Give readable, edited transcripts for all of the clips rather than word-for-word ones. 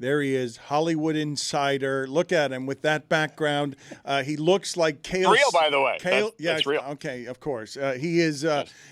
There he is, Hollywood insider. Look at him with that background. He looks like Kale. Real, by the way. That's real. Okay, of course. He is.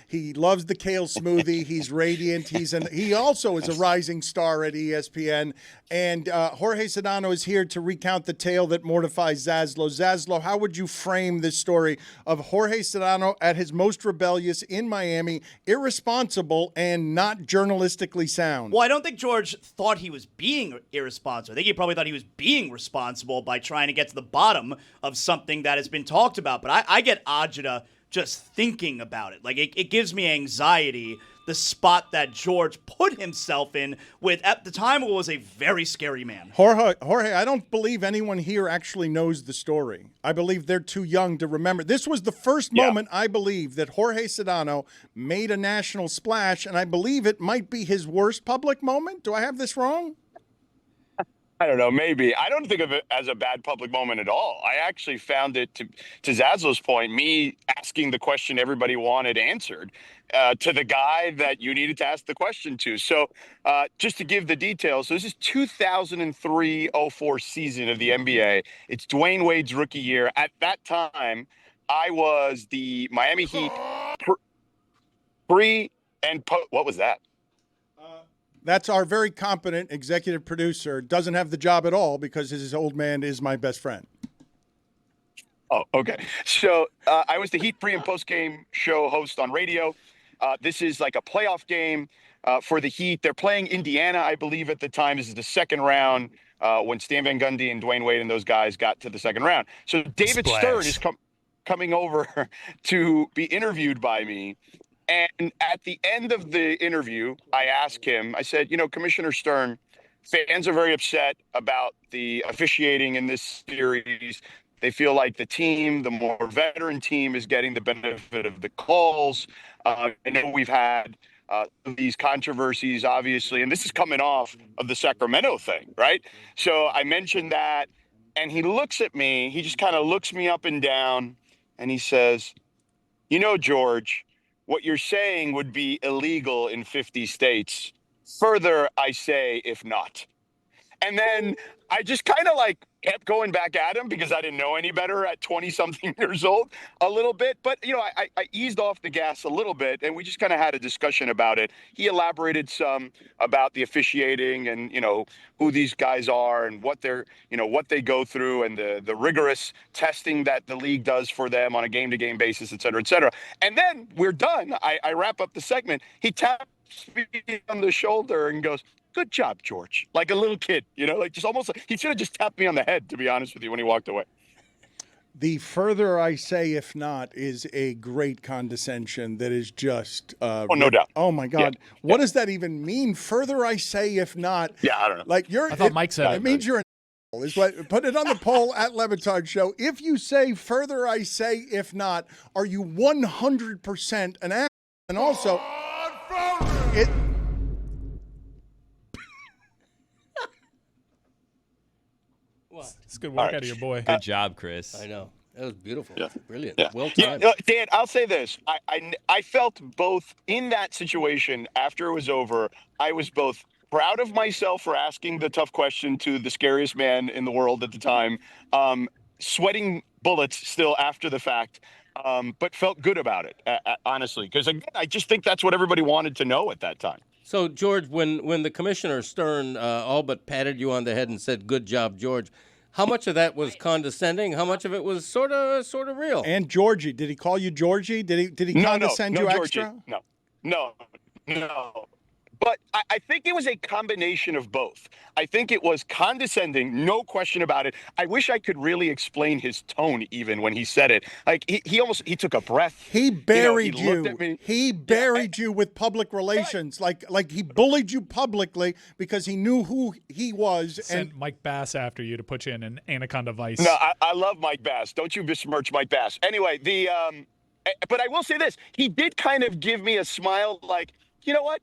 He loves the kale smoothie. He's radiant. He also is a rising star at ESPN. And Jorge Sedano is here to recount the tale that mortifies Zaslow. Zaslow, how would you frame this story of Jorge Sedano at his most rebellious in Miami, irresponsible, and not journalistically sound? Well, I don't think George thought he was being irresponsible. I think he probably thought he was being responsible by trying to get to the bottom of something that has been talked about. But I get agita just thinking about it. Like, it gives me anxiety, the spot that George put himself in with, at the time, it was a very scary man. Jorge, I don't believe anyone here actually knows the story. I believe they're too young to remember. This was the first moment, I believe, that Jorge Sedano made a national splash, and I believe it might be his worst public moment. Do I have this wrong? I don't know, maybe. I don't think of it as a bad public moment at all. I actually found it, to Zaslow's point, me asking the question everybody wanted answered to the guy that you needed to ask the question to. So just to give the details, so this is 2003-04 season of the NBA. It's Dwayne Wade's rookie year. At that time, I was the Miami Heat pre and post. What was that? That's our very competent executive producer. Doesn't have the job at all because his old man is my best friend. Oh, okay. So I was the Heat pre- and post-game show host on radio. This is like a playoff game for the Heat. They're playing Indiana, I believe, at the time. This is the second round when Stan Van Gundy and Dwayne Wade and those guys got to the second round. So David Stern is coming over to be interviewed by me. And at the end of the interview, I asked him, I said, Commissioner Stern, fans are very upset about the officiating in this series. They feel like the team, the more veteran team, is getting the benefit of the calls. I know we've had these controversies, obviously, and this is coming off of the Sacramento thing, right? So I mentioned that, and he looks at me. He just kind of looks me up and down, and he says, George, what you're saying would be illegal in 50 states. Further, I say, if not. And then I just kind of kept going back at him because I didn't know any better at 20-something years old a little bit. But, I eased off the gas a little bit, and we just kind of had a discussion about it. He elaborated some about the officiating and, who these guys are and what they're, what they go through and the rigorous testing that the league does for them on a game-to-game basis, et cetera, et cetera. And then we're done. I wrap up the segment. He taps me on the shoulder and goes, "Good job, George." Like a little kid, just almost like he should have just tapped me on the head, to be honest with you, when he walked away. The further I say, if not, is a great condescension that is just... no doubt. Oh, my God. Yeah. What does that even mean? Further I say, if not... Yeah, I don't know. I thought Mike said it. It means you're an asshole. Is what, put it on the poll at LeBatard Show. If you say, further I say, if not, are you 100% an asshole? And also... It's good work out of your boy. Good job, Chris. I know. That was beautiful. Yeah. Brilliant. Yeah. Well timed. Dan, I'll say this. I felt both in that situation after it was over. I was both proud of myself for asking the tough question to the scariest man in the world at the time, sweating bullets still after the fact, but felt good about it, honestly. Because, again, I just think that's what everybody wanted to know at that time. So, George, when the Commissioner Stern all but patted you on the head and said, "Good job, George," how much of that was condescending? How much of it was sort of real? And Georgie, did he call you Georgie? Did he condescend you Georgie. extra? No. But I think it was a combination of both. I think it was condescending, no question about it. I wish I could really explain his tone even when he said it. Like he took a breath. He buried he looked at me. He buried you with public relations. Right. Like he bullied you publicly because he knew who he was. Sent Mike Bass after you to put you in an anaconda vice. No, I love Mike Bass. Don't you besmirch Mike Bass. Anyway, but I will say this. He did kind of give me a smile like, you know what?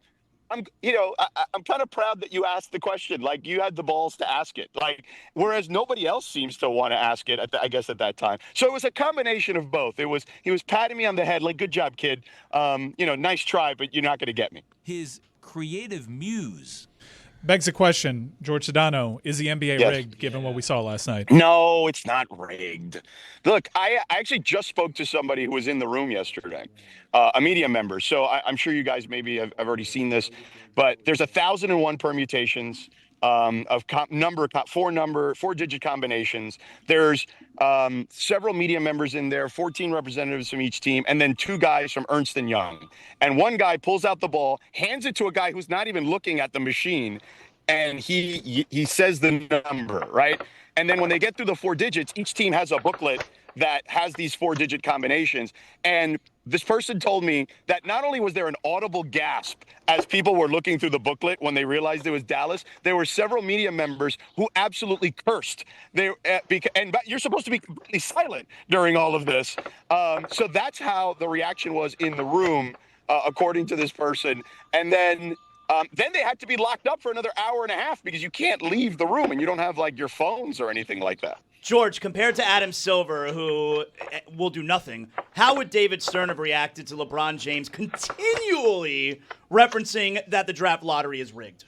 I'm kind of proud that you asked the question. Like, you had the balls to ask it. Like, whereas nobody else seems to want to ask it, I guess, at that time. So it was a combination of both. He was patting me on the head, like, "Good job, kid. Nice try, but you're not going to get me." His creative muse. Begs the question, Jorge Sedano, is the NBA Yes. rigged given what we saw last night? No, it's not rigged. Look, I actually just spoke to somebody who was in the room yesterday, a media member. So I'm sure you guys maybe have already seen this, but there's 1,001 permutations of four-digit combinations. There's several media members in there, 14 representatives from each team, and then 2 guys from Ernst & Young. And one guy pulls out the ball, hands it to a guy who's not even looking at the machine, and he says the number, right? And then when they get through the 4 digits, each team has a booklet that has these 4-digit combinations. And this person told me that not only was there an audible gasp as people were looking through the booklet when they realized it was Dallas, there were several media members who absolutely cursed. But you're supposed to be completely silent during all of this. So that's how the reaction was in the room, according to this person. And then they had to be locked up for another hour and a half because you can't leave the room and you don't have like your phones or anything like that. George, compared to Adam Silver, who will do nothing, how would David Stern have reacted to LeBron James continually referencing that the draft lottery is rigged?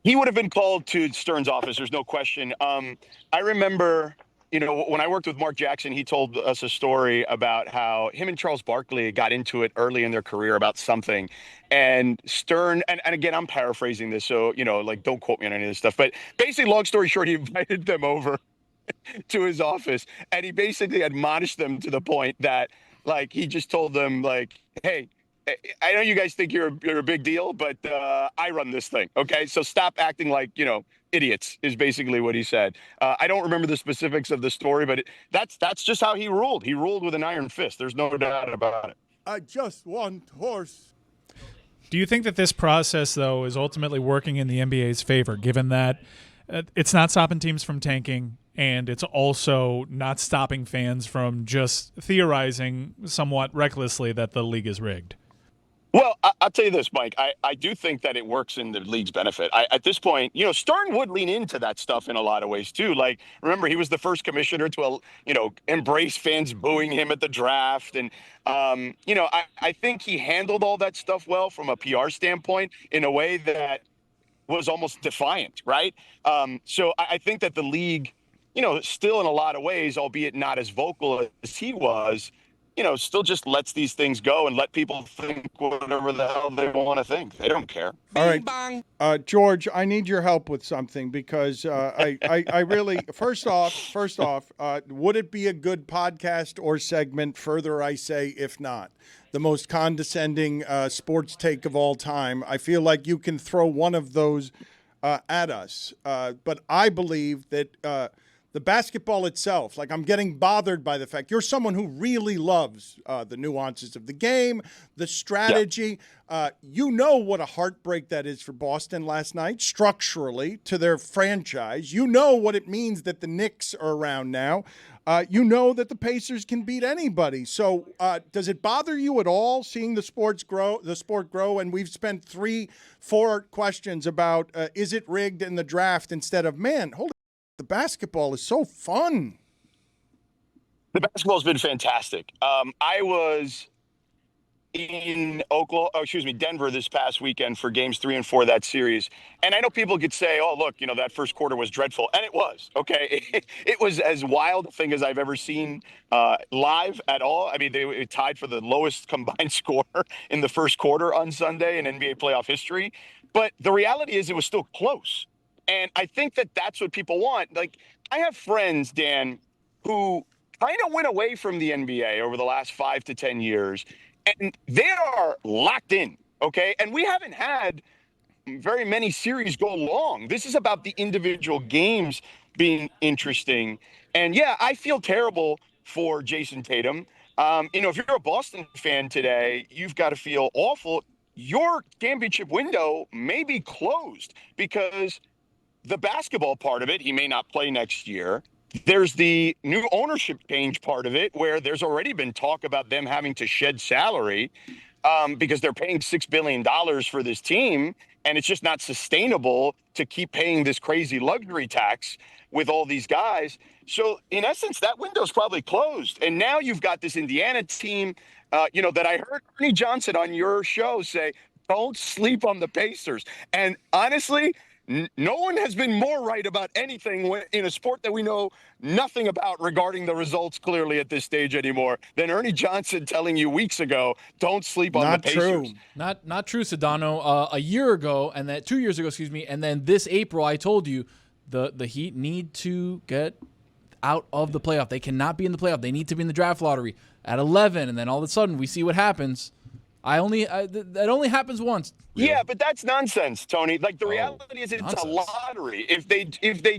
He would have been called to Stern's office. There's no question. I remember, when I worked with Mark Jackson, he told us a story about how him and Charles Barkley got into it early in their career about something. And Stern, and again, I'm paraphrasing this, so, don't quote me on any of this stuff. But basically, long story short, he invited them over to his office. And he basically admonished them to the point that, he just told them, hey, I know you guys think you're a big deal, but I run this thing, okay? So stop acting like, idiots is basically what he said. I don't remember the specifics of the story, but that's just how he ruled. He ruled with an iron fist. There's no doubt about it. I just want horse. Do you think that this process, though, is ultimately working in the NBA's favor, given that it's not stopping teams from tanking, and it's also not stopping fans from just theorizing somewhat recklessly that the league is rigged? Well, I'll tell you this, Mike. I do think that it works in the league's benefit. At this point, Stern would lean into that stuff in a lot of ways, too. Remember, he was the first commissioner to, embrace fans booing him at the draft. And, I think he handled all that stuff well from a PR standpoint in a way that was almost defiant, right? So I think that the league, still in a lot of ways, albeit not as vocal as he was, still just lets these things go and let people think whatever the hell they want to think. They don't care. All right, George, I need your help with something because I really, first off, would it be a good podcast or segment? Further, I say, if not, the most condescending sports take of all time. I feel like you can throw one of those at us, but I believe that the basketball itself, I'm getting bothered by the fact you're someone who really loves the nuances of the game, the strategy. Yep. You know what a heartbreak that is for Boston last night, structurally, to their franchise. You know what it means that the Knicks are around now. You know that the Pacers can beat anybody. So does it bother you at all seeing the sport grow? And we've spent 3-4 questions about is it rigged in the draft instead of, the basketball is so fun. The basketball's been fantastic. I was in Denver this past weekend for games 3 and 4 of that series. And I know people could say, oh, look, that first quarter was dreadful. And it was, okay. It was as wild a thing as I've ever seen live at all. I mean, they tied for the lowest combined score in the first quarter on Sunday in NBA playoff history. But the reality is it was still close. And I think that that's what people want. I have friends, Dan, who kind of went away from the NBA over the last 5 to 10 years, and they are locked in, okay? And we haven't had very many series go long. This is about the individual games being interesting. And, yeah, I feel terrible for Jason Tatum. If you're a Boston fan today, you've got to feel awful. Your championship window may be closed because – the basketball part of it, he may not play next year. There's the new ownership change part of it where there's already been talk about them having to shed salary because they're paying $6 billion for this team. And it's just not sustainable to keep paying this crazy luxury tax with all these guys. So in essence, that window's probably closed. And now you've got this Indiana team, that I heard Ernie Johnson on your show say, Don't sleep on the Pacers. And honestly, no one has been more right about anything in a sport that we know nothing about regarding the results clearly at this stage anymore than Ernie Johnson telling you weeks ago, don't sleep on the Pacers. True. Not true, Sedano. A year ago, and then 2 years ago, and then this April, I told you the Heat need to get out of the playoff. They cannot be in the playoff. They need to be in the draft lottery at 11, and then all of a sudden we see what happens. That only happens once. Yeah, but that's nonsense, Tony. Like the reality is, it's nonsense. a lottery. If they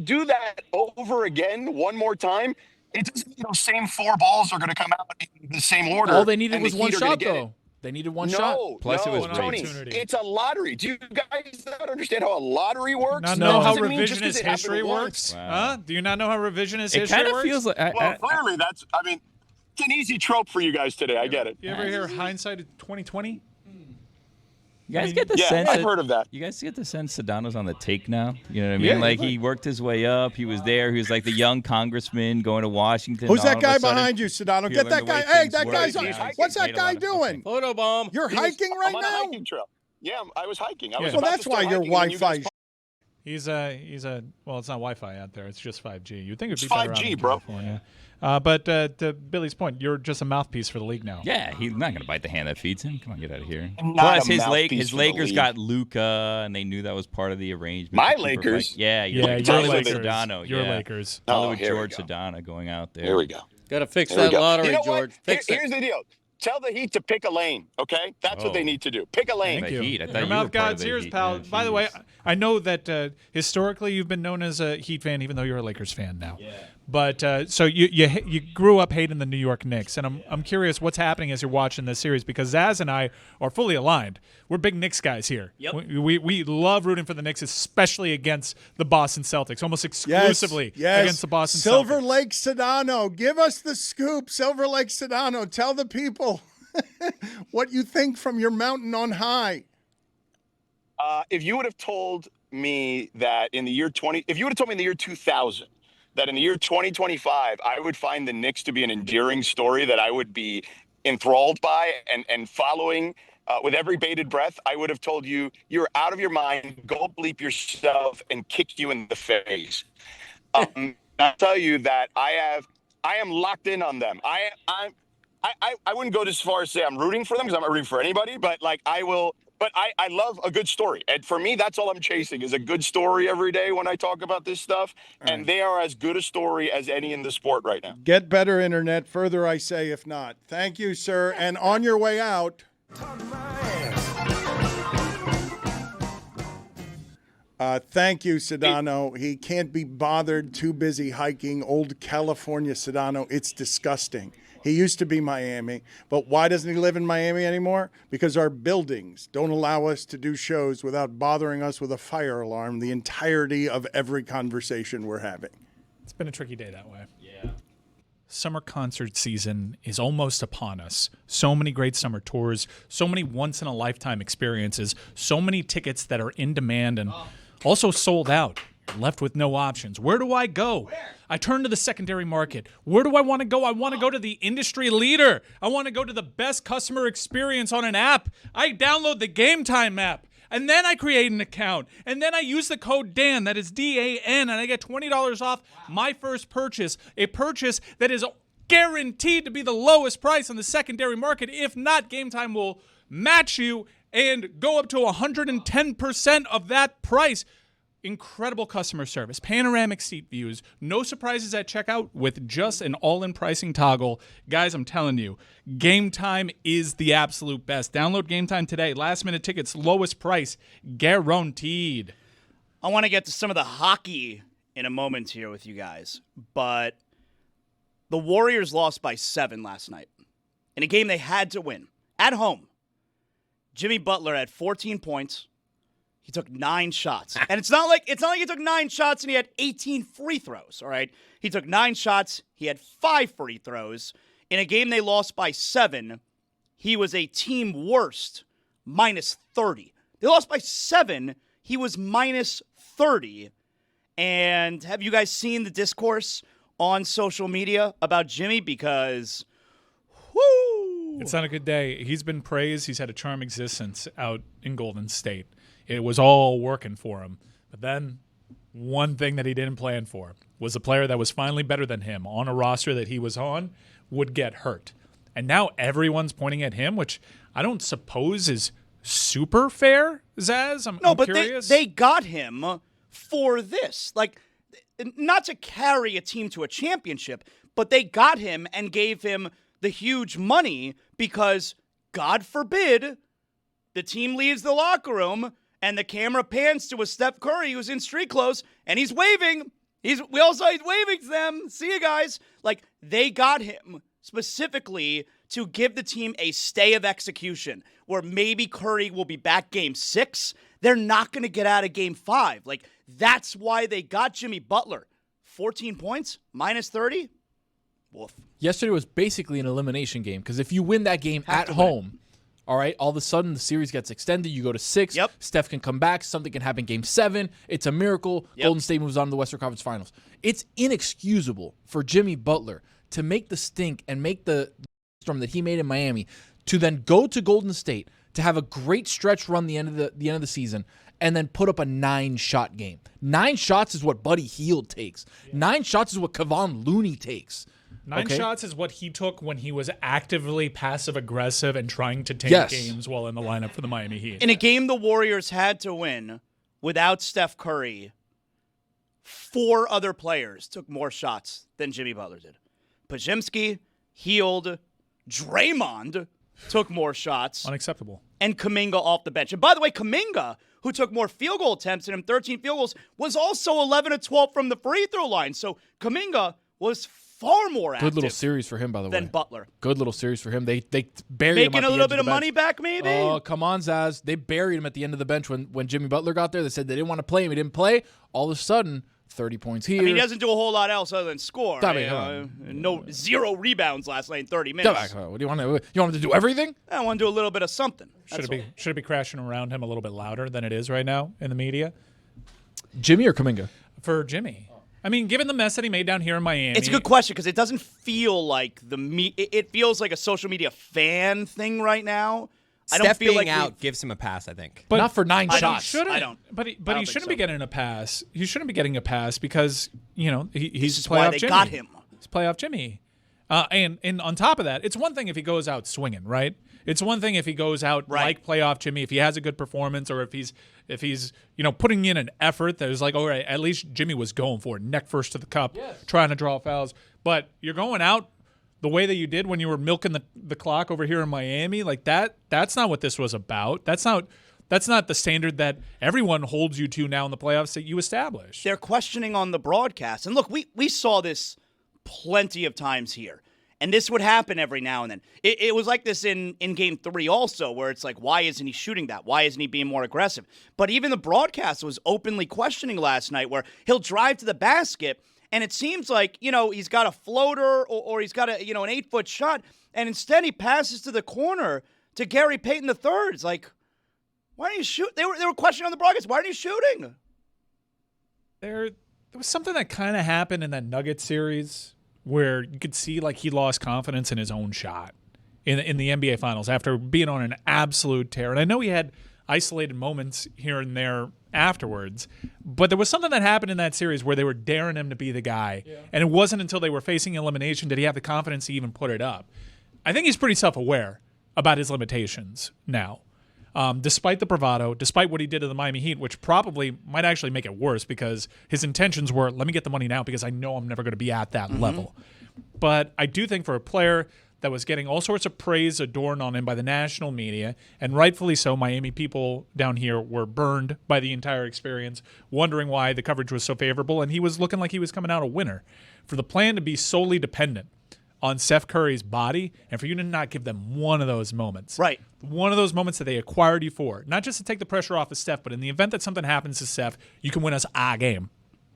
do that over again one more time, it doesn't. Same 4 balls are going to come out in the same order. All they needed and was the one Heat are gonna shot, get it. though. They needed one shot. Plus, it was Tony, opportunity. it's a lottery. Do you guys not understand how a lottery works? Not know how Doesn't mean just 'cause revisionist it happened history once. works? Wow. Huh? Do you not know how revisionist It history kind of works? feels like Well, clearly it's an easy trope for you guys today. I get it. You ever hear hindsight of 2020? you guys get the Yeah, sense I've that heard of that. you guys get the sense Sedano's on the take now. You know what I mean? Yeah, like he worked his way up. He was there. He was like the young congressman going to Washington. Who's All that of a guy sudden, behind you, Sedano? he Get learned that the guy. way Hey, things that work. guy's on. Yeah, he's What's that made a guy lot of- doing? Photobomb. You're hiking right I'm on a now? hiking trail. Yeah, I was hiking. I was Yeah. about Well, that's to why start your hiking when you guys Wi-Fi. He's well, it's not Wi-Fi out there. It's just 5G. You'd think it'd be It's better out 5G, in bro. California. But to Billy's point, you're just a mouthpiece for the league now. Yeah, he's not going to bite the hand that feeds him. Come on, get out of here. I'm not Plus, a his mouthpiece for the Lakers league. got Luka, and they knew that was part of the arrangement. My to keep her Lakers? fight. Yeah, Yeah, Lakers. your Lakers. Lakers. Sedano, Your yeah. Lakers. Probably Oh, with here we George go. Sedano going out there. Here we go. Got to fix Here we that go. lottery, You know George. what? Fix it. Here's the deal. Tell the Heat to pick a lane, okay? That's what they Oh. need to do. Pick a lane. The Thank you. Heat. I thought Your you mouth were part of God's the ears, Heat. pal. Yeah, By the way, jeez. I know that historically you've been known as a Heat fan, even though you're a Lakers fan now. Yeah. But so you grew up hating the New York Knicks, and I'm curious what's happening as you're watching this series, because Zaz and I are fully aligned. We're big Knicks guys here. Yep. We love rooting for the Knicks, especially against the Boston Celtics, almost exclusively against the Boston Silver Celtics. Lake Sedano. Give us the scoop, Silver Lake Sedano. Tell the people what you think from your mountain on high. If you would have told me that in the year 2000, that in the year 2025, I would find the Knicks to be an endearing story that I would be enthralled by and following with every bated breath, I would have told you, you're out of your mind, go bleep yourself and kick you in the face. I'll tell you that I am locked in on them. I wouldn't go as far as say I'm rooting for them, because I'm not rooting for anybody, but like I will. But I love a good story. And for me, that's all I'm chasing is a good story every day when I talk about this stuff. And they are as good a story as any in the sport right now. Get better, Internet. Further, I say, if not. Thank you, sir. And on your way out. Thank you, Sedano. He can't be bothered, too busy hiking old California Sedano. It's disgusting. He used to be Miami, but why doesn't he live in Miami anymore? Because our buildings don't allow us to do shows without bothering us with a fire alarm the entirety of every conversation we're having. It's been a tricky day that way. Yeah. Summer concert season is almost upon us. So many great summer tours, so many once-in-a-lifetime experiences, so many tickets that are in demand and also sold out. Left with no options. Where do I go? I turn to the secondary market. Where do I want to go? I want to go to the industry leader. I want to go to the best customer experience on an app. I download the Game Time app, and then I create an account, and then I use the code DAN, that is D-A-N, and I get $20 off my first purchase, a purchase that is guaranteed to be the lowest price on the secondary market. If not, Game Time will match you and go up to 110% of that price. Incredible customer service, panoramic seat views, no surprises at checkout with just an all-in pricing toggle. Guys, I'm telling you, Game Time is the absolute best. Download Game Time today. Last-minute tickets, lowest price, guaranteed. I want to get to some of the hockey in a moment here with you guys, but the Warriors lost by 7 last night in a game they had to win at home. Jimmy Butler had 14 points. He took 9 shots. And it's not like he took 9 shots and he had 18 free throws, all right? He took 9 shots. He had 5 free throws. In a game they lost by 7, he was a team worst, minus 30. They lost by 7. He was minus 30. And have you guys seen the discourse on social media about Jimmy? Because, whoo, It's not a good day. He's been praised. He's had a charmed existence out in Golden State. It was all working for him. But then one thing that he didn't plan for was a player that was finally better than him on a roster that he was on would get hurt. And now everyone's pointing at him, which I don't suppose is super fair, Zaz. I'm curious. They got him for this. Like, not to carry a team to a championship, but they got him and gave him the huge money because, God forbid, the team leaves the locker room and the camera pans to a Steph Curry who's in street clothes and he's waving. He's waving to them. See you guys. Like, they got him specifically to give the team a stay of execution where maybe Curry will be back game 6. They're not going to get out of game 5. Like, that's why they got Jimmy Butler. 14 points, minus 30. Woof. Yesterday was basically an elimination game because if you win that game at home, all right, all of a sudden the series gets extended. You go to 6. Yep. Steph can come back. Something can happen game 7. It's a miracle. Yep. Golden State moves on to the Western Conference Finals. It's inexcusable for Jimmy Butler to make the stink and make the storm that he made in Miami to then go to Golden State to have a great stretch run the end of the season and then put up a 9-shot game. 9 shots is what Buddy Hield takes. 9 shots is what Kevon Looney takes. 9 shots is what he took when he was actively passive-aggressive and trying to take games while in the lineup for the Miami Heat. In a game the Warriors had to win without Steph Curry, 4 other players took more shots than Jimmy Butler did. Podziemski, Hield, Draymond took more shots. Unacceptable. And Kuminga off the bench. And by the way, Kuminga, who took more field goal attempts than him, 13 field goals, was also 11 of 12 from the free throw line. So Kuminga was far more active. Good little series for him, by the way. Than Butler. Good little series for him. They buried him Making at a the little edge bit of of the money bench. back, maybe? Oh, come on, Zaz. They buried him at the end of the bench when Jimmy Butler got there. They said they didn't want to play him. He didn't play. All of a sudden, 30 points here. I mean, he doesn't do a whole lot else other than score. Come Zero rebounds last night in 30 minutes. What do you want to? You want him to do everything? I want to do a little bit of something. Should it be crashing around him a little bit louder than it is right now in the media? Jimmy or Kuminga? For Jimmy. I mean, given the mess that he made down here in Miami. It's a good question because it doesn't feel like it feels like a social media fan thing right now. I don't Steph feel being like out gives him a pass, I think. But not for 9 shots. I don't. But he don't shouldn't think be so. getting a pass. He shouldn't be getting a pass because he's This is playoff why they Jimmy. got him. He's playoff Jimmy. And on top of that, it's one thing if he goes out swinging, right? It's one thing if he goes out like playoff Jimmy, if he has a good performance, or if he's putting in an effort that is like, all right, at least Jimmy was going for it, neck first to the cup, trying to draw fouls. But you're going out the way that you did when you were milking the clock over here in Miami, like that's not what this was about. That's not the standard that everyone holds you to now in the playoffs that you established. They're questioning on the broadcast. And look, we saw this plenty of times here. And this would happen every now and then. It was like this in Game 3 also, where it's like, why isn't he shooting that? Why isn't he being more aggressive? But even the broadcast was openly questioning last night, where he'll drive to the basket, and it seems like, he's got a floater or he's got an 8-foot shot, and instead he passes to the corner to Gary Payton III. It's like, why aren't you shooting? They were questioning on the broadcast, why aren't you shooting? There was something that kind of happened in that Nuggets series where you could see like he lost confidence in his own shot in the NBA Finals after being on an absolute tear. And I know he had isolated moments here and there afterwards, but there was something that happened in that series where they were daring him to be the guy. Yeah. And it wasn't until they were facing elimination did he have the confidence to even put it up. I think he's pretty self-aware about his limitations now. Despite the bravado, despite what he did to the Miami Heat, which probably might actually make it worse because his intentions were, let me get the money now because I know I'm never going to be at that level. But I do think for a player that was getting all sorts of praise adorned on him by the national media, and rightfully so, Miami people down here were burned by the entire experience, wondering why the coverage was so favorable, and he was looking like he was coming out a winner. For the plan to be solely dependent on Steph Curry's body, and for you to not give them one of those moments. Right. One of those moments that they acquired you for. Not just to take the pressure off of Steph, but in the event that something happens to Steph, you can win us a game.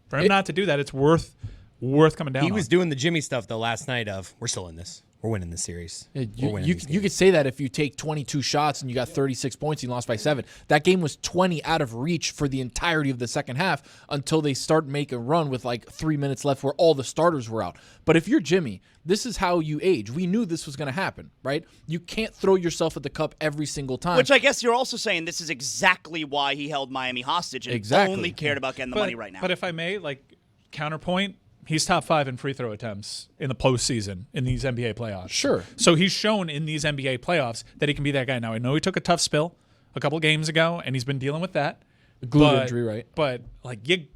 For him not to do that, it's worth coming down He was on. doing the Jimmy stuff, though, last night of, we're still in this. we're winning the series. Yeah, We're winning these you could say that if you take 22 shots and you got 36 points and you lost by 7. That game was 20 out of reach for the entirety of the second half until they start making a run with like 3 minutes left where all the starters were out. But if you're Jimmy, this is how you age. We knew this was going to happen, right? You can't throw yourself at the cup every single time. Which I guess you're also saying this is exactly why he held Miami hostage and Exactly. only cared about getting the money right now. But if I may, like, counterpoint, he's top 5 in free throw attempts in the postseason in these NBA playoffs. Sure. So he's shown in these NBA playoffs that he can be that guy. Now, I know he took a tough spill a couple games ago, and he's been dealing with that. Glute injury, right? But, like, you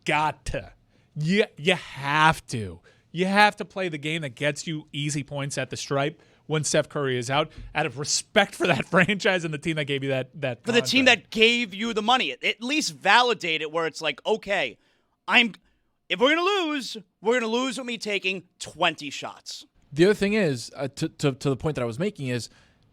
got to. You have to. You have to play the game that gets you easy points at the stripe when Steph Curry is out, out of respect for that franchise and the team that gave you that for the team that gave you the money, at least validate it where it's like, okay, if we're gonna lose with me taking 20 shots. The other thing is, to the point that I was making is,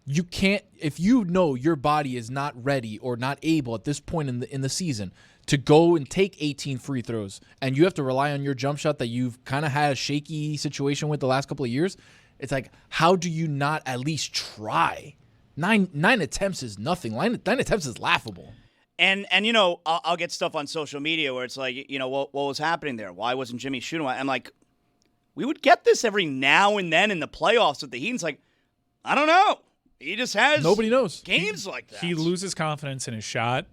you can't, if you know your body is not ready or not able at this point in the season to go and take 18 free throws, and you have to rely on your jump shot that you've kind of had a shaky situation with the last couple of years, it's like, how do you not at least try? Nine attempts is nothing. Nine attempts is laughable. And you know, I'll get stuff on social media where it's like, you know, what was happening there? Why wasn't Jimmy shooting? I'm like, we would get this every now and then in the playoffs with the Heat. It's like, I don't know. He just has Nobody knows games like that. He loses confidence in his shot.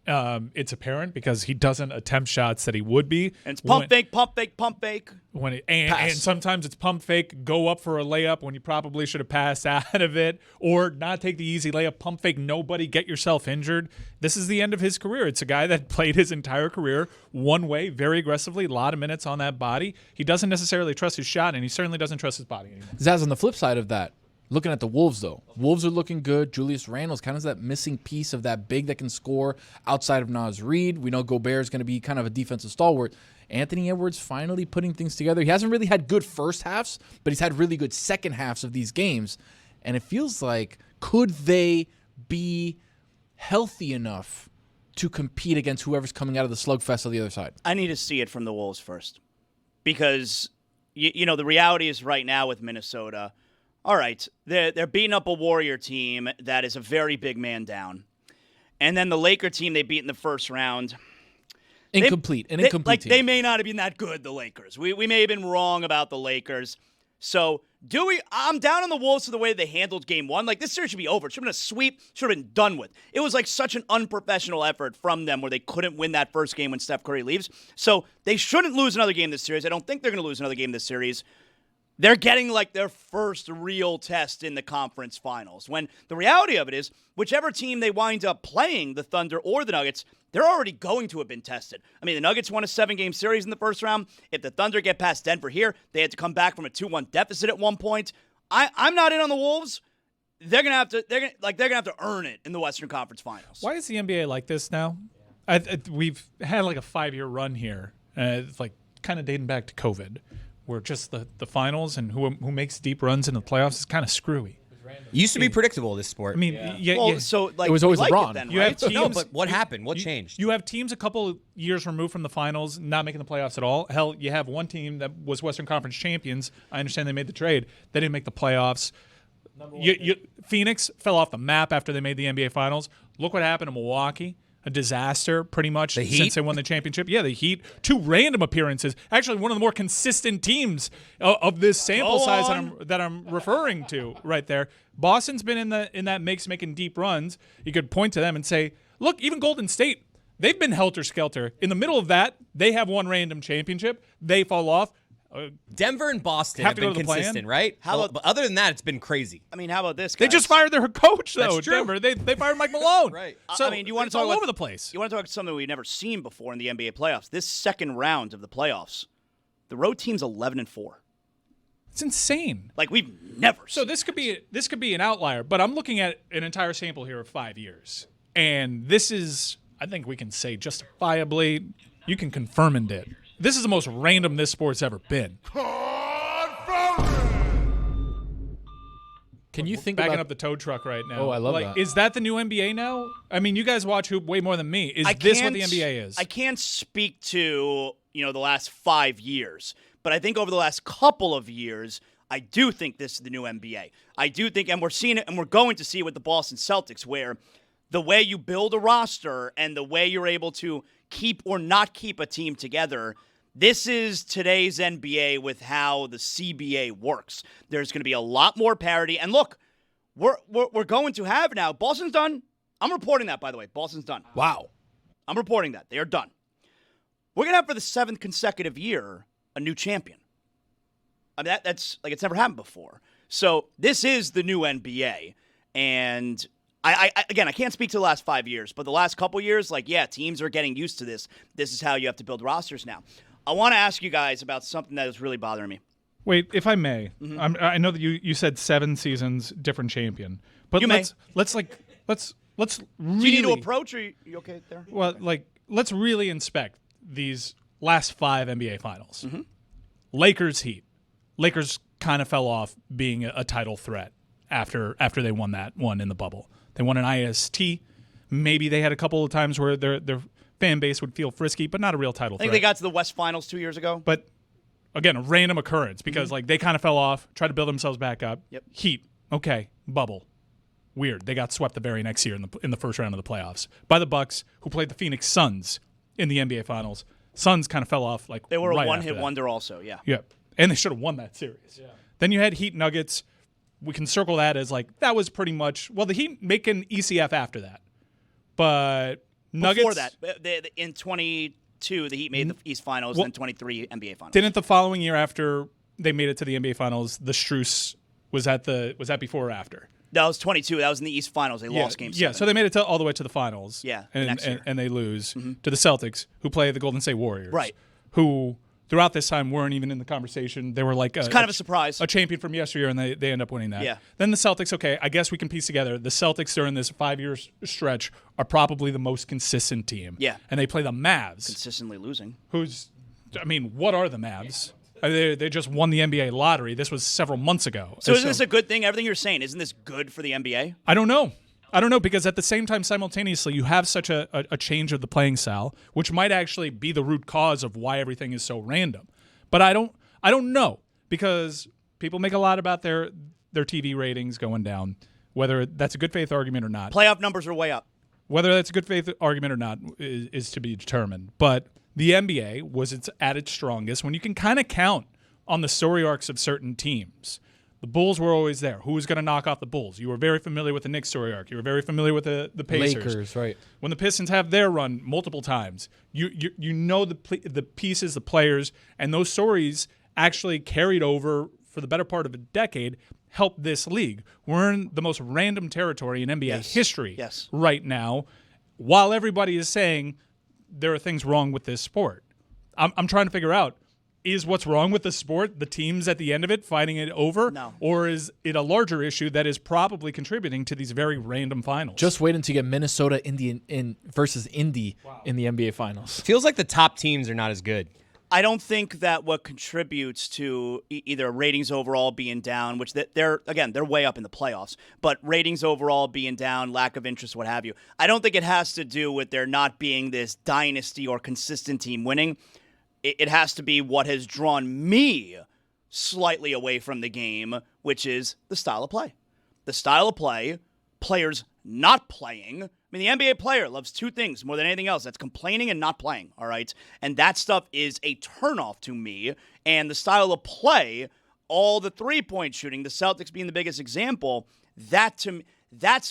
It's apparent because he doesn't attempt shots that he would be. And it's pump fake, pump fake, pump fake. And sometimes it's pump fake, go up for a layup when you probably should have passed out of it, or not take the easy layup, pump fake nobody, get yourself injured. This is the end of his career. It's a guy that played his entire career one way, very aggressively, a lot of minutes on that body. He doesn't necessarily trust his shot, and he certainly doesn't trust his body anymore. Zaz, on the flip side of that, looking at the Wolves, though. Wolves are looking good. Julius Randle's kind of that missing piece of that big that can score outside of Naz Reid. We know Gobert is going to be kind of a defensive stalwart. Anthony Edwards finally putting things together. He hasn't really had good first halves, but he's had really good second halves of these games. And it feels like, could they be healthy enough to compete against whoever's coming out of the slugfest on the other side? I need to see it from the Wolves first. Because, you know, the reality is right now with Minnesota, all right, they're beating up a Warrior team that is a very big man down. And then the Laker team they beat in the first round. Incomplete team. They may not have been that good, the Lakers. We may have been wrong about the Lakers. So, I'm down on the Wolves for the way they handled game one. Like, this series should be over. It should have been a sweep. Should have been done with. It was like such an unprofessional effort from them where they couldn't win that first game when Steph Curry leaves. So, they shouldn't lose another game this series. I don't think they're going to lose another game this series. They're getting like their first real test in the conference finals. When the reality of it is, whichever team they wind up playing, the Thunder or the Nuggets, they're already going to have been tested. I mean, the Nuggets won a 7-game series in the first round. If the Thunder get past Denver here, they had to come back from a 2-1 deficit at one point. I'm not in on the Wolves. They're gonna have to earn it in the Western Conference Finals. Why is the NBA like this now? We've had like a 5-year run here, like kind of dating back to COVID. Where just the finals and who makes deep runs in the playoffs is kind of screwy. It used to be predictable, this sport. I mean, so like it was always like LeBron. it then, You right? have teams, No, but what happened? What changed? You have teams a couple years removed from the finals not making the playoffs at all. Hell, you have one team that was Western Conference champions. I understand they made the trade. They didn't make the playoffs. Phoenix fell off the map after they made the NBA Finals. Look what happened to Milwaukee. A disaster, pretty much, since they won the championship. Yeah, the Heat. 2 random appearances. Actually, one of the more consistent teams of this sample size that I'm referring to right there. Boston's been in that mix, making deep runs. You could point to them and say, look, even Golden State, they've been helter-skelter. In the middle of that, they have one random championship. They fall off. Denver and Boston have been consistent, right? But other than that, it's been crazy. I mean, how about this, guys? They just fired their coach, though. That's true. Denver. They fired Mike Malone. Right. So I mean, you want it's to talk all about over the place. You want to talk about something we've never seen before in the NBA playoffs. This second round of the playoffs, the road team's 11-4. It's insane. Like we've never. So this could be an outlier, but I'm looking at an entire sample here of 5 years, and this is, I think we can say justifiably, you can confirm it. This is the most random this sport's ever been. Can you think backing about up the tow truck right now? Oh, I love that. Is that the new NBA now? I mean, you guys watch hoop way more than me. Is this what the NBA is? I can't speak to the last 5 years, but I think over the last couple of years, I do think this is the new NBA. I do think, and we're seeing it, and we're going to see it with the Boston Celtics, where the way you build a roster and the way you're able to keep or not keep a team together, this is today's NBA with how the CBA works. There's going to be a lot more parity. And look, we're going to have now, Boston's done. I'm reporting that, by the way. Boston's done. Wow. I'm reporting that. They are done. We're going to have for the 7th consecutive year a new champion. I mean, that's like it's never happened before. So this is the new NBA. And I can't speak to the last 5 years, but the last couple years, teams are getting used to this. This is how you have to build rosters now. I want to ask you guys about something that is really bothering me. Wait, if I may, I know that you said 7 seasons, different champion, but let's really. Do you need to approach, or are you okay there? Well, let's really inspect these last 5 NBA Finals. Mm-hmm. Lakers Heat. Lakers kind of fell off being a title threat after they won that one in the bubble. They won an IST. Maybe they had a couple of times where their fan base would feel frisky, but not a real title I think threat. they got to the West Finals 2 years ago. But again, a random occurrence because they kind of fell off, tried to build themselves back up. Yep. Heat, okay, bubble. Weird. They got swept the very next year in the first round of the playoffs by the Bucks, who played the Phoenix Suns in the NBA Finals. Suns kind of fell off they were right a one-hit after that. wonder also, yeah. Yeah, and they should have won that series. Yeah. Then you had Heat Nuggets. We can circle that as that was pretty much the Heat make an ECF after that, but Nuggets Before that, in 22, the Heat made the East Finals, and 23 NBA Finals. Didn't the following year after they made it to the NBA Finals, the Strus was that before or after? That was 22. That was in the East Finals. They lost Game 7. Yeah, so they made it all the way to the finals. Yeah, and next year. and they lose to the Celtics, who play the Golden State Warriors. Right. Who throughout this time weren't even in the conversation. They were it's kind of a surprise. A champion from yesteryear, and they end up winning that. Yeah. Then the Celtics, okay, I guess we can piece together. The Celtics during this 5-year stretch are probably the most consistent team. Yeah. And they play the Mavs. Consistently losing. What are the Mavs? They just won the NBA lottery. This was several months ago. So isn't this a good thing? Everything you're saying, isn't this good for the NBA? I don't know. Because at the same time, simultaneously, you have such a change of the playing style, which might actually be the root cause of why everything is so random. But I don't know, because people make a lot about their TV ratings going down, whether that's a good faith argument or not. Playoff numbers are way up. Whether that's a good faith argument or not is to be determined. But the NBA was at its strongest when you can kind of count on the story arcs of certain teams. The Bulls were always there. Who was going to knock off the Bulls? You were very familiar with the Knicks story arc. You were very familiar with the Pacers. Lakers, right. When the Pistons have their run multiple times, you know the pieces, the players, and those stories actually carried over for the better part of a decade, helped this league. We're in the most random territory in NBA history right now, while everybody is saying there are things wrong with this sport. I'm trying to figure out, is what's wrong with the sport the teams at the end of it fighting it over? No. Or is it a larger issue that is probably contributing to these very random finals? Just wait until you get Minnesota versus Indy in the NBA Finals. Feels like the top teams are not as good. I don't think that what contributes to either ratings overall being down, which they're way up in the playoffs, but ratings overall being down, lack of interest, what have you. I don't think it has to do with there not being this dynasty or consistent team winning. It has to be what has drawn me slightly away from the game, which is the style of play. The style of play, players not playing. I mean, the NBA player loves 2 things more than anything else. That's complaining and not playing, all right? And that stuff is a turnoff to me. And the style of play, all the three-point shooting, the Celtics being the biggest example, that's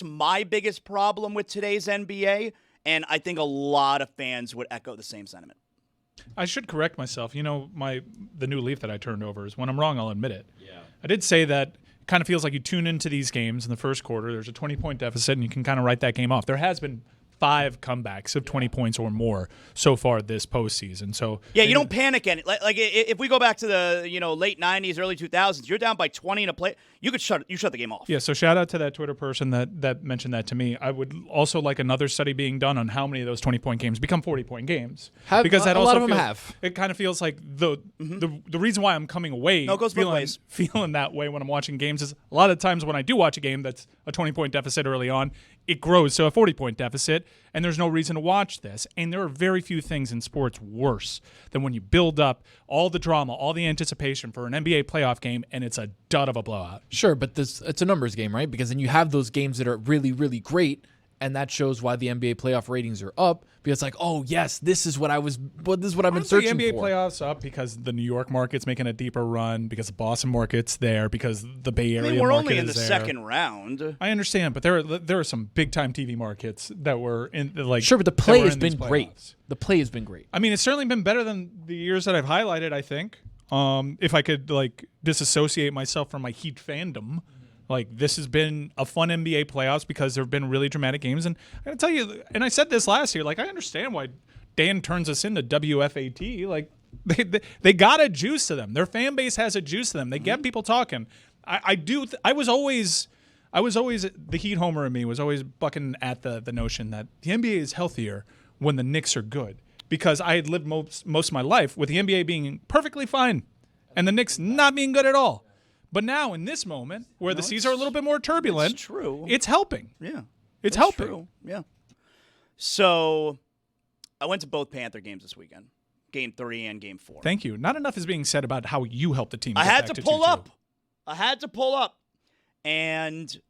my biggest problem with today's NBA. And I think a lot of fans would echo the same sentiment. I should correct myself. The new leaf that I turned over is when I'm wrong, I'll admit it. Yeah. I did say that it kind of feels like you tune into these games in the first quarter, there's a 20-point deficit, and you can kind of write that game off. There has been 5 comebacks of 20 points or more so far this postseason. So you don't panic in it. Like if we go back to the late 90s, early 2000s, you're down by 20 in a play, you shut the game off. Yeah. So shout out to that Twitter person that mentioned that to me. I would also like another study being done on how many of those 20-point games become 40-point games, because that a also lot of them have. It kind of feels like the reason why I'm coming away feeling that way when I'm watching games is a lot of times when I do watch a game that's a 20-point deficit early on, it grows to a 40-point deficit, and there's no reason to watch this. And there are very few things in sports worse than when you build up all the drama, all the anticipation for an NBA playoff game, and it's a dud of a blowout. Sure, but it's a numbers game, right? Because then you have those games that are really, really great, and that shows why the NBA playoff ratings are up. Because it's like, oh yes, this is what I've been searching the NBA for. playoffs up because the New York market's making a deeper run, because the Boston market's there, because the Bay Area we're market only in the is there. second round. I understand, but there are some big time TV markets that were in Sure, but the play has been great. The play has been great. I mean, it's certainly been better than the years that I've highlighted, I think. If I could disassociate myself from my Heat fandom. This has been a fun NBA playoffs because there have been really dramatic games. And I got to tell you, and I said this last year, I understand why Dan turns us into WFAT. They got a juice to them. Their fan base has a juice to them. They get people talking. I was always the Heat homer in me was always bucking at the notion that the NBA is healthier when the Knicks are good, because I had lived most of my life with the NBA being perfectly fine and the Knicks not being good at all. But now, in this moment, where the seas are a little bit more turbulent, it's true. It's helping. Yeah. It's helping. True. Yeah. So, I went to both Panther games this weekend, Game 3 and Game 4. Thank you. Not enough is being said about how you helped the team. I get had back to 2-2. pull up. I had to pull up. And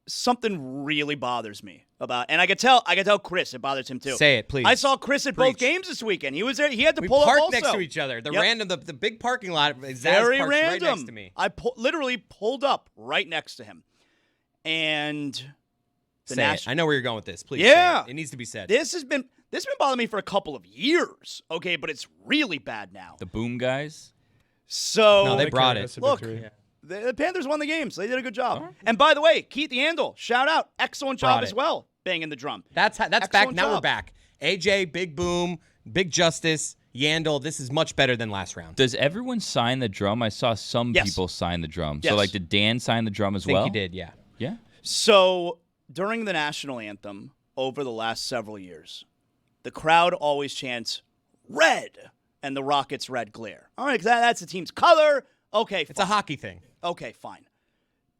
something really bothers me about, and I could tell Chris, it bothers him too. Say it, please. I saw Chris at both games this weekend. He was there. He had to pull up parked also. next to each other. The big parking lot is very parked random. right next to me. I literally pulled up right next to him, and I know where you're going with this. Please, yeah, say it. It needs to be said. This has been bothering me for a couple of years. Okay, but it's really bad now. The Boom guys. So no, they brought it. Look. The Panthers won the game, so they did a good job. Right. And by the way, Keith Yandel, shout out, excellent job as well, banging the drum. That's excellent back. Job. Now we're back. AJ, Big Boom, Big Justice, Yandel. This is much better than last round. Does everyone sign the drum? I saw some people sign the drum. Yes. So, did Dan sign the drum as well? I think he did, yeah. Yeah. So, during the national anthem over the last several years, the crowd always chants, "Red," and the Rockets' red glare. All right, that's the team's color. Okay, fine. It's a hockey thing. Okay, fine.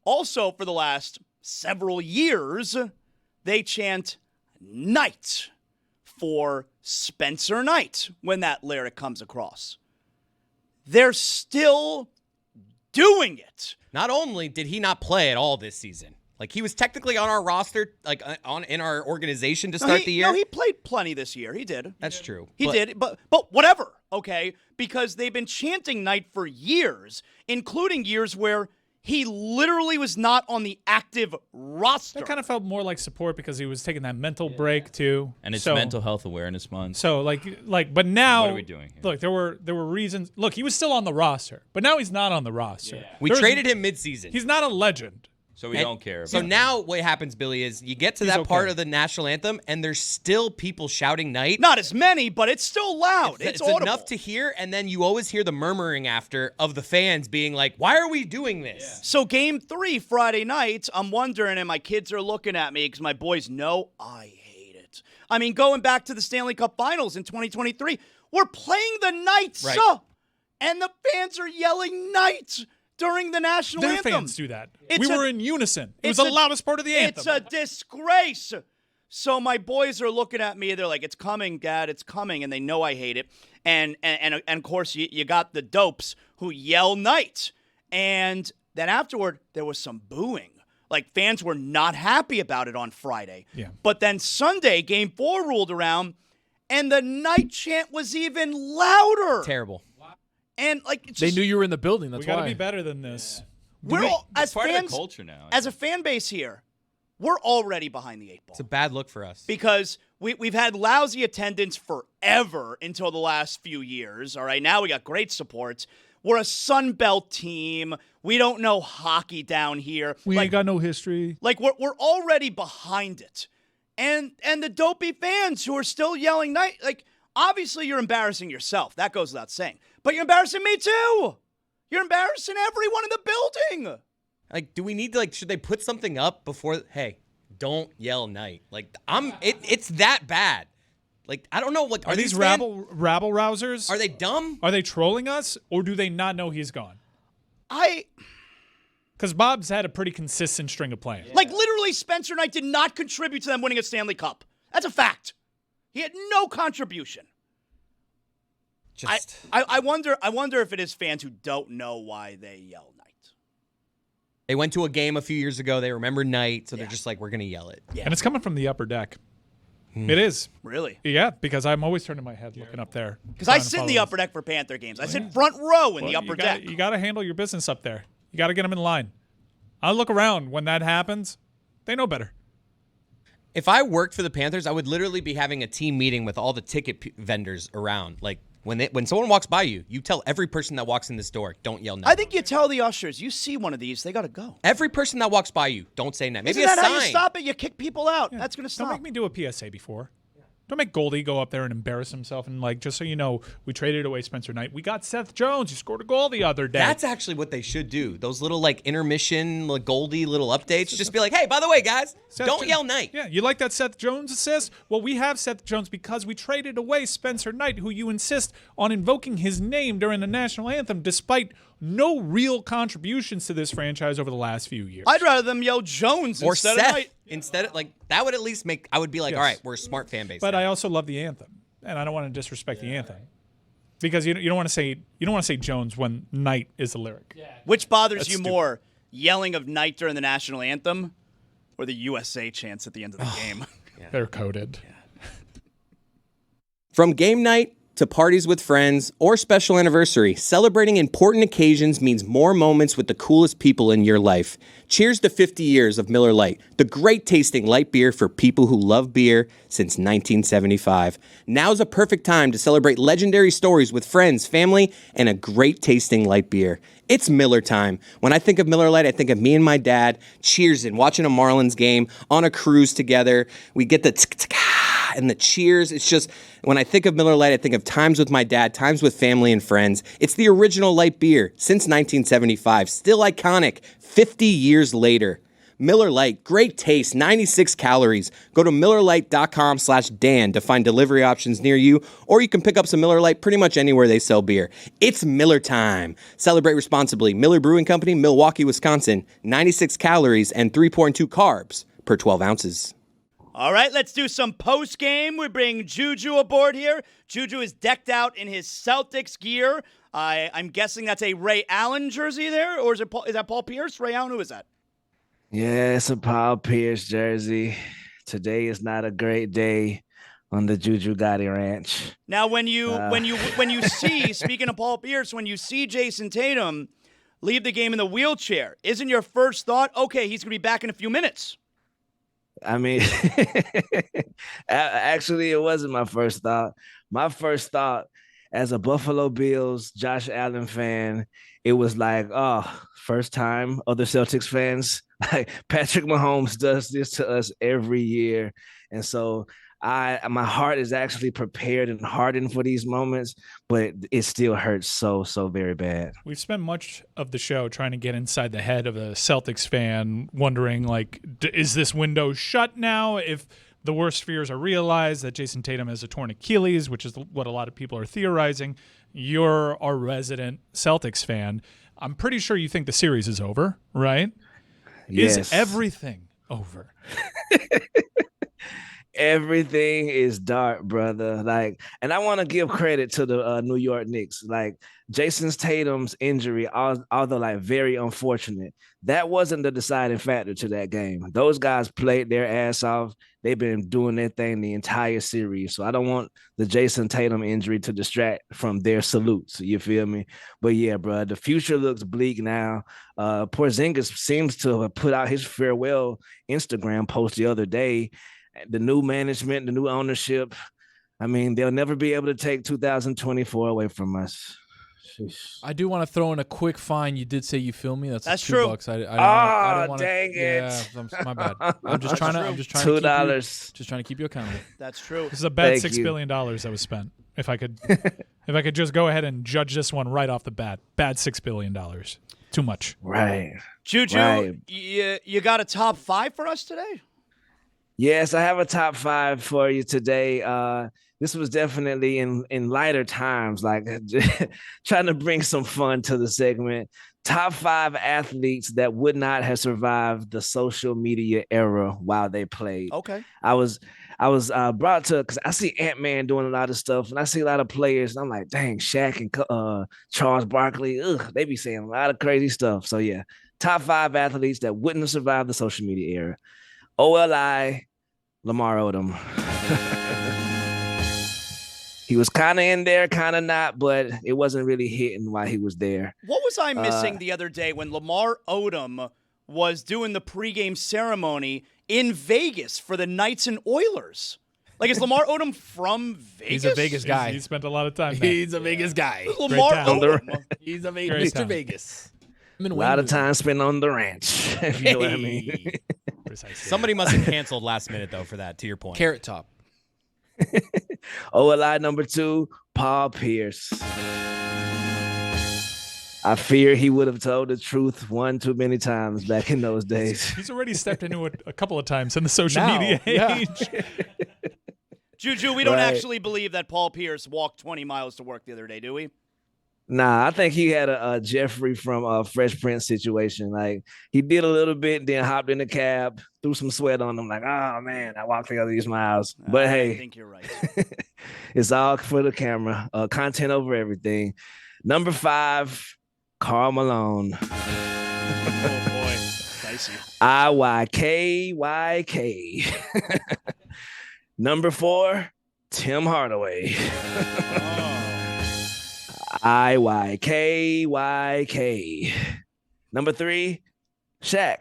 Also, for the last several years, they chant "Knight" for Spencer Knight when that lyric comes across. They're still doing it. Not only did he not play at all this season, he was technically on our roster, in our organization to start the year. No, he played plenty this year. He did. That's true. He did, but whatever, okay? Because they've been chanting Knight for years, including years where he literally was not on the active roster. That kind of felt more like support because he was taking that mental break too. And it's Mental Health Awareness Month. So but now what are we doing here? Look, there were reasons. Look, he was still on the roster, but now he's not on the roster. Yeah. We traded him midseason. He's not a legend. So we don't care. So now what happens, Billy, is you get to that part of the national anthem, and there's still people shouting "Knight." Not as many, but it's still loud. It's audible. Enough to hear, and then you always hear the murmuring after of the fans being like, "Why are we doing this?" Yeah. So Game 3 Friday night, I'm wondering, and my kids are looking at me because my boys know I hate it. I mean, going back to the Stanley Cup Finals in 2023, we're playing the Knights, right. And the fans are yelling "Knights" during the national anthem. Their fans do that. We were in unison. It was the loudest part of the anthem. It's a disgrace. So my boys are looking at me. They're like, "It's coming, Dad. It's coming," and they know I hate it. And of course, you got the dopes who yell "Knight," and then afterward there was some booing. Fans were not happy about it on Friday. Yeah. But then Sunday, Game 4 rolled around, and the Knight chant was even louder. Terrible. And they knew you were in the building. That's we got why. to be better than this. We're all, as part fans, of the culture now. As a fan base here, we're already behind the 8 ball. It's a bad look for us because we've had lousy attendance forever until the last few years. All right, now we got great supports. We're a Sun Belt team. We don't know hockey down here. We ain't got no history. We're already behind it, and the dopey fans who are still yelling "Knight." Obviously, you're embarrassing yourself. That goes without saying. But you're embarrassing me, too. You're embarrassing everyone in the building. Do we need to, should they put something up before, hey, don't yell "Knight"? It's that bad. I don't know. Are these rabble rousers? Are they dumb? Are they trolling us, or do they not know he's gone? Because Bob's had a pretty consistent string of playing. Like, literally, Spencer Knight did not contribute to them winning a Stanley Cup. That's a fact. He had no contribution. I wonder if it is fans who don't know why they yell Knight. They went to a game a few years ago. They remember Knight, so they're just like, we're going to yell it. Yeah. And it's coming from the upper deck. It is. Really? Yeah, because I'm always turning my head looking up there. Because I sit in the upper deck for Panther games. I sit front row in the upper deck. You got to handle your business up there. You got to get them in line. I look around when that happens. They know better. If I worked for the Panthers, I would literally be having a team meeting with all the ticket vendors around. Like, when someone walks by you, you tell every person that walks in this door, don't yell Knight. I think you tell the ushers, you see one of these, they got to go. Every person that walks by you, don't say Knight. Maybe Isn't a that sign. how you stop it? You kick people out. Yeah. That's going to stop. Don't make me do a PSA before. Don't make Goldie go up there and embarrass himself. And, like, just so you know, we traded away Spencer Knight. We got Seth Jones. He scored a goal the other day. That's actually what they should do. Those little, like, intermission, like, Goldie little updates. Just be like, hey, by the way, guys, don't yell Knight. Yeah, you like that Seth Jones assist? Well, we have Seth Jones because we traded away Spencer Knight, who you insist on invoking his name during the national anthem, despite no real contributions to this franchise over the last few years. I'd rather them yell Jones Or instead Seth. of Knight. Instead of, like, that would at least make, I would be like, Yes. all right, we're a smart fan base. But now. I also love the anthem, and I don't want to disrespect the anthem because you don't want to say Jones when Knight is the lyric. Yeah. Which bothers That's you stupid. more, yelling of Knight during the national anthem or the USA chants at the end of the game? They're coded. From game night to parties with friends or special anniversary, celebrating important occasions means more moments with the coolest people in your life. Cheers to 50 years of Miller Lite, the great tasting light beer for people who love beer since 1975. Now's a perfect time to celebrate legendary stories with friends, family, and a great tasting light beer. It's Miller time. When I think of Miller Lite, I think of me and my dad cheersing, watching a Marlins game on a cruise together. We get the tsk-tsk-ah and the cheers. It's just, when I think of Miller Lite, I think of times with my dad, times with family and friends. It's the original light beer since 1975, still iconic 50 years later. Miller Lite, great taste, 96 calories. Go to MillerLite.com/Dan to find delivery options near you, or you can pick up some Miller Lite pretty much anywhere they sell beer. It's Miller time. Celebrate responsibly. Miller Brewing Company, Milwaukee, Wisconsin. 96 calories and 3.2 carbs per 12 ounces. All right, let's do some post-game. We bring Juju aboard here. Juju is decked out in his Celtics gear. I'm guessing that's a Ray Allen jersey there, or is that Paul Pierce? Ray Allen, who is that? Yeah, it's a Paul Pierce jersey. Today is not a great day on the Juju Gotti Ranch. Now, when you see, speaking of Paul Pierce, when you see Jason Tatum leave the game in the wheelchair, isn't your first thought, okay, he's going to be back in a few minutes? I mean, actually, it wasn't my first thought. My first thought, as a Buffalo Bills, Josh Allen fan, it was like, oh, first time other Celtics fans. Like, Patrick Mahomes does this to us every year. And so my heart is actually prepared and hardened for these moments, but it still hurts so very bad. We've spent much of the show trying to get inside the head of a Celtics fan, wondering, like, is this window shut now? If the worst fears are realized, that Jason Tatum has a torn Achilles, which is what a lot of people are theorizing. You're our resident Celtics fan. I'm pretty sure you think the series is over, right? Yes. Is everything over? Everything is dark, brother. Like, and I want to give credit to the New York Knicks. Like, Jason Tatum's injury, although like very unfortunate, that wasn't the deciding factor to that game. Those guys played their ass off. They've been doing their thing the entire series. So I don't want the Jason Tatum injury to distract from their salutes. You feel me? But yeah, bro, the future looks bleak now. Porzingis seems to have put out his farewell Instagram post the other day. The new management, the new ownership, I mean, they'll never be able to take 2024 away from us. Sheesh. I do want to throw in a quick fine. You did say you feel me. That's true. $2. Oh, don't wanna, dang it. Yeah, my bad. I'm just trying to. $2. Just trying to keep you accountable. That's true. This is a bad Thank $6 you. billion that was spent. If I could just go ahead and judge this one right off the bat, bad $6 billion. Too much. Right. Juju, Right. you got a top 5 for us today? Yes, I have a top 5 for you today. This was definitely in lighter times, like trying to bring some fun to the segment. top 5 athletes that would not have survived the social media era while they played. Okay. I was brought to, because I see Ant-Man doing a lot of stuff, and I see a lot of players, and I'm like, dang, Shaq and Charles Barkley, they be saying a lot of crazy stuff. So yeah, top 5 athletes that wouldn't have survived the social media era. OLI, Lamar Odom. He was kind of in there, kind of not, but it wasn't really hitting while he was there. What was I missing the other day when Lamar Odom was doing the pregame ceremony in Vegas for the Knights and Oilers? Like, is Lamar Odom from Vegas? He's a Vegas guy. He spent a lot of time there. He's a Vegas guy. Lamar Odom. He's a Great Mr. town. Vegas. A lot of time spent on the ranch. If you know what I mean. Precisely. Somebody must have canceled last minute, though, for that, to your point. Carrot Top. OLI number 2, Paul Pierce. I fear he would have told the truth one too many times back in those days. He's already stepped into it a couple of times in the social Now, media yeah. age. Juju, we don't Right. actually believe that Paul Pierce walked 20 miles to work the other day, do we? Nah, I think he had a Jeffrey from Fresh Prince situation. Like, he did a little bit, then hopped in the cab, threw some sweat on him. Like, oh man, I walked the other these miles. But I hey, think you're right. it's all for the camera. Content over everything. Number 5, Karl Malone. Oh, boy. Dicey. IYK. Number 4, Tim Hardaway. IYK. Number 3, Shaq.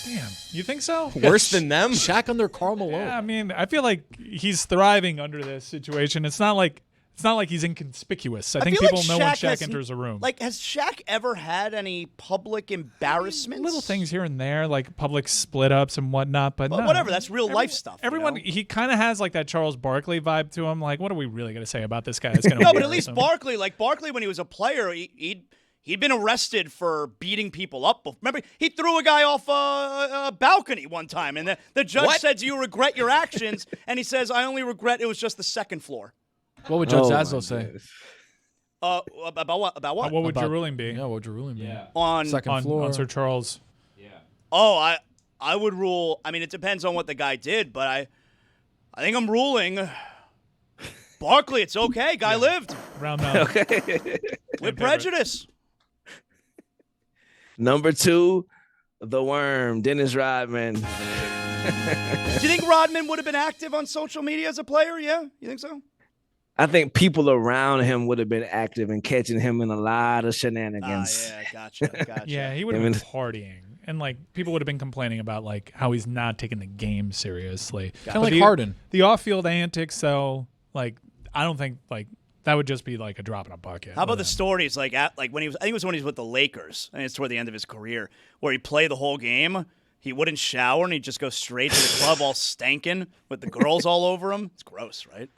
Damn, you think so? Worse than them? Shaq under Karl Malone. Yeah, I mean, I feel like he's thriving under this situation. It's not like he's inconspicuous. I think feel people like know when Shaq Shaq has- enters a room. Like, has Shaq ever had any public embarrassments? Little things here and there, like public split ups and whatnot, but Well, no. whatever, that's real life stuff. you Everyone, know? he kind of has like that Charles Barkley vibe to him. Like, what are we really going to say about this guy? That's gonna No, but at embarrass least him? Barkley, when he was a player, he'd been arrested for beating people up. Remember, he threw a guy off a balcony one time, and the judge said, "Do you regret your actions?" And he says, "I only regret it was just the second floor." What would Judge Oh, Zaslow my say? goodness. About what? About what? What would your About- ruling be? Yeah, what would your ruling be? On Second floor. on Sir Charles? I would rule. I mean, it depends on what the guy did, but I think I'm ruling Barkley. It's okay. Guy lived Round down. with prejudice. Number 2, the Worm, Dennis Rodman. Do you think Rodman would have been active on social media as a player? Yeah, you think so? I think people around him would have been active and catching him in a lot of shenanigans. Yeah, gotcha. Yeah, he would have been partying, and like people would have been complaining about like how he's not taking the game seriously. Kind of like Harden. The off-field antics, though, like I don't think like that would just be like a drop in a bucket. How about the with him. stories like when he was? I think it was when he was with the Lakers. I think it's toward the end of his career where he played the whole game. He wouldn't shower and he'd just go straight to the club all stanking with the girls all over him. It's gross, right?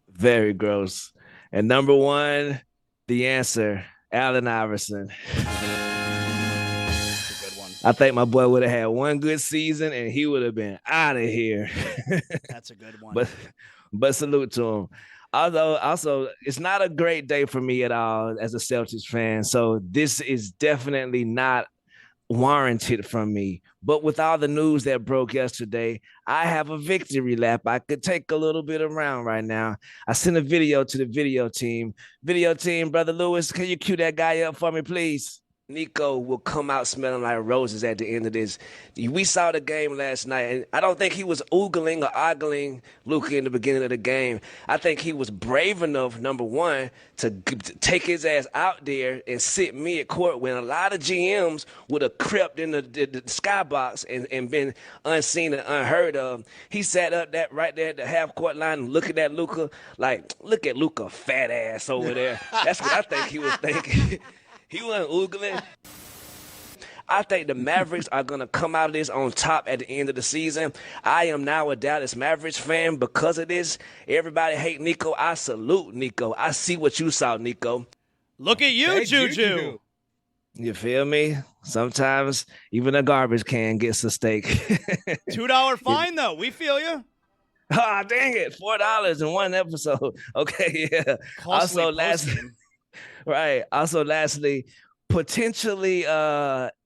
Very gross. And number 1, the answer, Allen Iverson. That's a good one. I think my boy would have had one good season and he would have been out of here. That's a good one. But salute to him. Although, also, it's not a great day for me at all as a Celtics fan. So this is definitely not warranted from me. But with all the news that broke yesterday, I have a victory lap I could take a little bit around right now. I sent a video to the video team. Video team, Brother Lewis, can you cue that guy up for me, please? Nico will come out smelling like roses at the end of this. We saw the game last night, and I don't think he was oogling or ogling Luka in the beginning of the game. I think he was brave enough, number 1, to take his ass out there and sit mid-court when a lot of GMs would have crept in the skybox and been unseen and unheard of. He sat up right there at the half-court line and looking at Luka like, look at Luka, fat ass over there. That's what I think he was thinking. He wasn't oogling. I think the Mavericks are going to come out of this on top at the end of the season. I am now a Dallas Mavericks fan because of this. Everybody hate Nico. I salute Nico. I see what you saw, Nico. Look at you, Juju. You feel me? Sometimes even a garbage can gets a steak. $2 fine, though. We feel you. Ah, dang it. $4 in one episode. Okay, yeah. Costly Also, postgame. Right. Also, lastly, potentially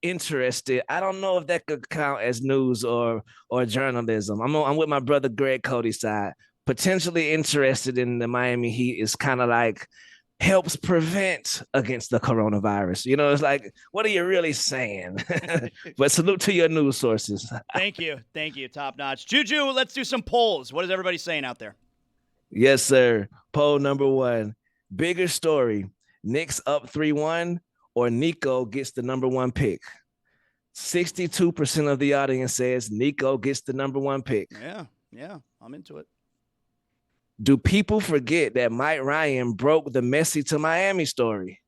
interested. I don't know if that could count as news or journalism. I'm with my brother Greg Cody's side. Potentially interested in the Miami Heat is kind of like helps prevent against the coronavirus. You know, it's like, what are you really saying? But salute to your news sources. Thank you. Top notch. Juju, let's do some polls. What is everybody saying out there? Yes, sir. Poll number 1. Bigger story. Knicks up 3-1 or Nico gets the number 1 pick. 62% of the audience says Nico gets the number 1 pick. Yeah, I'm into it. Do people forget that Mike Ryan broke the Messi to Miami story?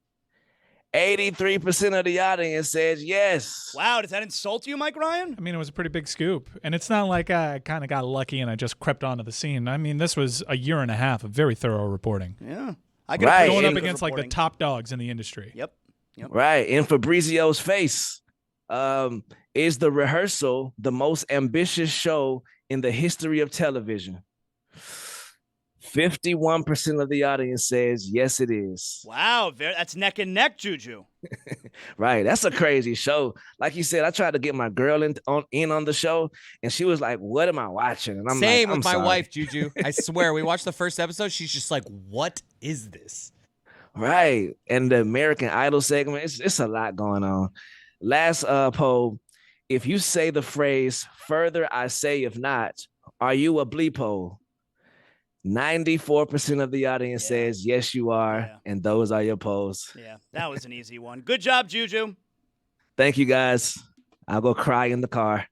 83% of the audience says yes. Wow, does that insult you, Mike Ryan? I mean, it was a pretty big scoop. And it's not like I kind of got lucky and I just crept onto the scene. I mean, this was a year and a half of very thorough reporting. Yeah. Going up against like the top dogs in the industry. Yep. Right. In Fabrizio's face, is The Rehearsal the most ambitious show in the history of television? 51% of the audience says yes, it is. Wow, that's neck and neck, Juju. Right, that's a crazy show. Like you said, I tried to get my girl in on the show, and she was like, "What am I watching?" And I'm Same like, with my wife, Juju. I swear, we watched the first episode. She's just like, "What is this?" Right, and the American Idol segment, it's a lot going on. Last poll: if you say the phrase "further I say if not," are you a bleepo? 94% of the audience says yes, you are, and those are your polls. Yeah, that was an easy one. Good job, Juju. Thank you, guys. I'll go cry in the car.